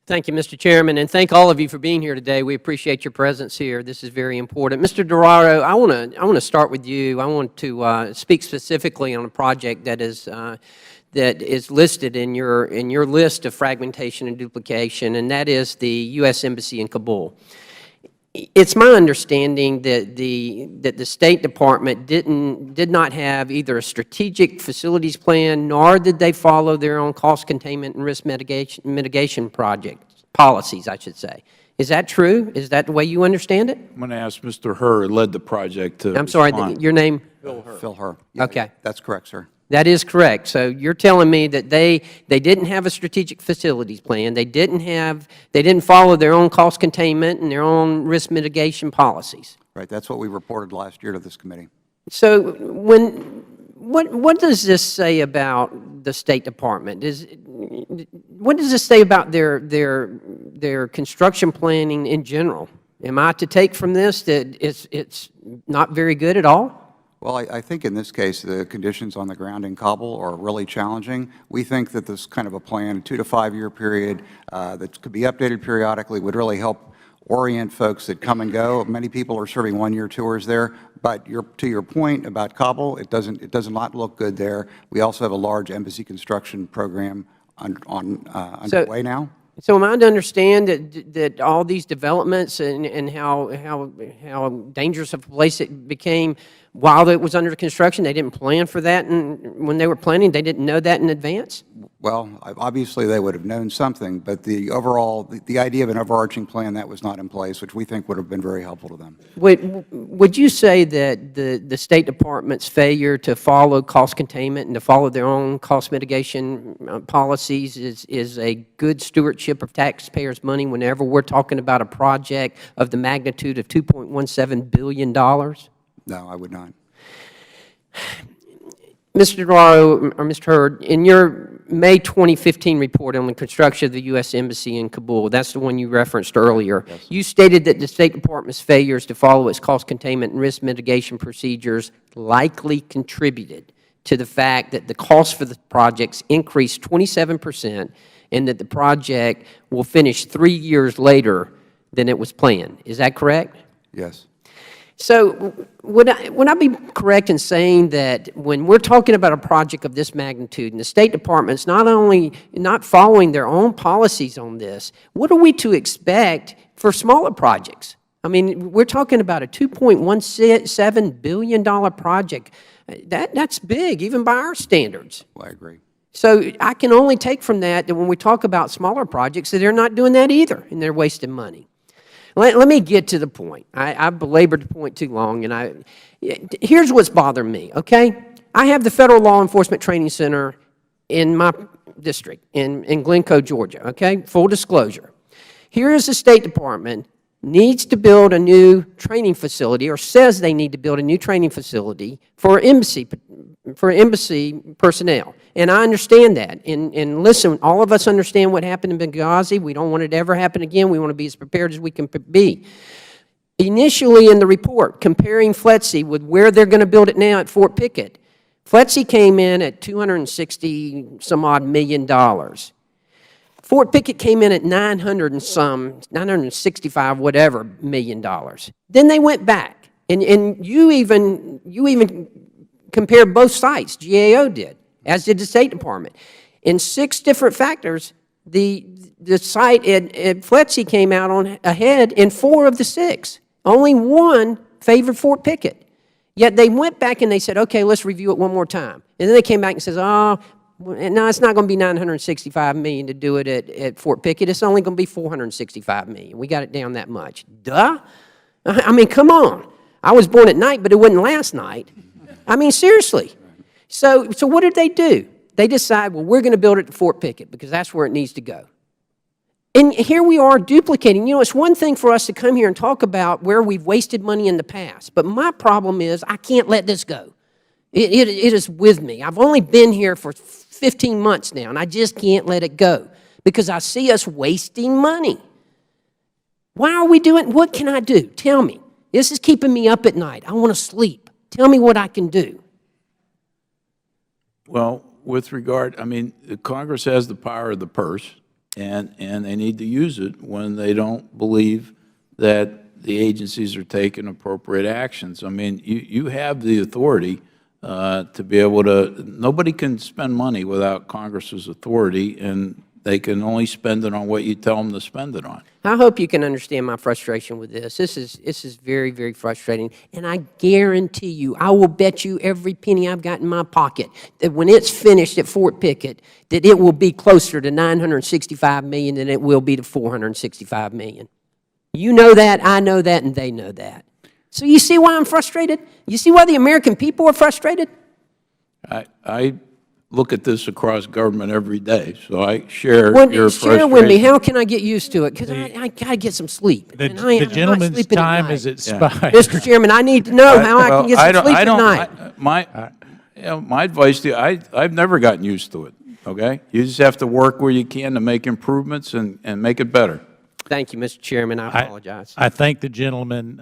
Thank you, Mr. Chairman, and thank all of you for being here today. We appreciate your presence here. This is very important. Mr. Doraro, I want to start with you. I want to speak specifically on a project that is listed in your list of fragmentation and duplication, and that is the U.S. Embassy in Kabul. It's my understanding that the State Department did not have either a strategic facilities plan, nor did they follow their own cost containment and risk mitigation policies, I should say. Is that true? Is that the way you understand it? I'm going to ask Mr. Herr, who led the project, to I'm sorry, your name? Phil Herr. Yeah, okay. That's correct, sir. That is correct. So you're telling me that they didn't have a strategic facilities plan. They didn't follow their own cost containment and their own risk mitigation policies. Right. That's what we reported last year to this committee. So what does this say about the State Department? What does this say about their construction planning in general? Am I to take from this that it's not very good at all? Well, I think in this case, the conditions on the ground in Kabul are really challenging. We think that this kind of a plan, a 2 to 5 year period that could be updated periodically, would really help orient folks that come and go. Many people are serving 1 year tours there, but to your point about Kabul, it does not look good there. We also have a large embassy construction program underway now. So am I to understand that all these developments and how dangerous of a place it became while it was under construction, they didn't plan for that, and when they were planning, they didn't know that in advance? Well, obviously they would have known something, but the idea of an overarching plan, that was not in place, which we think would have been very helpful to them. Would you say that the State Department's failure to follow cost containment and to follow their own cost mitigation policies is a good stewardship of taxpayers' money whenever we're talking about a project of the magnitude of $2.17 billion? No, I would not. Mr. Doraro, or Mr. Hurd, in your May 2015 report on the construction of the U.S. Embassy in Kabul, that's the one you referenced earlier, yes, you stated that the State Department's failures to follow its cost containment and risk mitigation procedures likely contributed to the fact that the cost for the projects increased 27% and that the project will finish 3 years later than it was planned. Is that correct? Yes. So would I be correct in saying that when we're talking about a project of this magnitude and the State Department's not only not following their own policies on this, what are we to expect for smaller projects? I mean, we're talking about a $2.17 billion project. That's big, even by our standards. Well, I agree. So I can only take from that when we talk about smaller projects that they're not doing that either, and they're wasting money. Let me get to the point. I've belabored the point too long, and here's what's bothering me, okay? I have the Federal Law Enforcement Training Center in my district, in Glencoe, Georgia, okay? Full disclosure. Here is the State Department needs to build a new training facility, or says they need to build a new training facility for embassy personnel. And I understand that. And listen, all of us understand what happened in Benghazi. We don't want it to ever happen again. We want to be as prepared as we can be. Initially in the report, comparing FLETC with where they're going to build it now at Fort Pickett, FLETC came in at $260-some-odd million. Fort Pickett came in at 965 whatever million dollars. Then they went back, and you even compared both sites. GAO did, as did the State Department. In 6 different factors, the site at FLETC came out on ahead in 4 of the 6. Only 1 favored Fort Pickett. Yet they went back and they said, okay, let's review it one more time. And then they came back and says, oh, no, it's not going to be $965 million to do it at Fort Pickett. It's only going to be $465 million. We got it down that much. Duh. I mean, come on. I was born at night, but it wasn't last night. I mean, seriously. So what did they do? They decide, well, we're going to build it at Fort Pickett because that's where it needs to go. And here we are duplicating. You know, it's one thing for us to come here and talk about where we've wasted money in the past. But my problem is I can't let this go. It is with me. I've only been here for 15 months now, and I just can't let it go because I see us wasting money. Why are we doing? What can I do? Tell me. This is keeping me up at night. I want to sleep. Tell me what I can do. Well, with regard, I mean, Congress has the power of the purse. and they need to use it when they don't believe that the agencies are taking appropriate actions. I mean, you have the authority to be able to, nobody can spend money without Congress's authority, and they can only spend it on what you tell them to spend it on. I hope you can understand my frustration with this. This is very, very frustrating, and I guarantee you, I will bet you every penny I've got in my pocket that when it's finished at Fort Pickett, that it will be closer to $965 million than it will be to $465 million. You know that, I know that, and they know that. So you see why I'm frustrated? You see why the American people are frustrated? I look at this across government every day, so I share Well, your share frustration. with me, how can I get used to it? Because I got to get some sleep. The and I'm not gentleman's sleeping at time night. is expired. Mr. Chairman, I need to know how I can get some sleep at night. My advice to you, I've never gotten used to it, okay? You just have to work where you can to make improvements and make it better. Thank you, Mr. Chairman. I apologize. I thank the gentleman.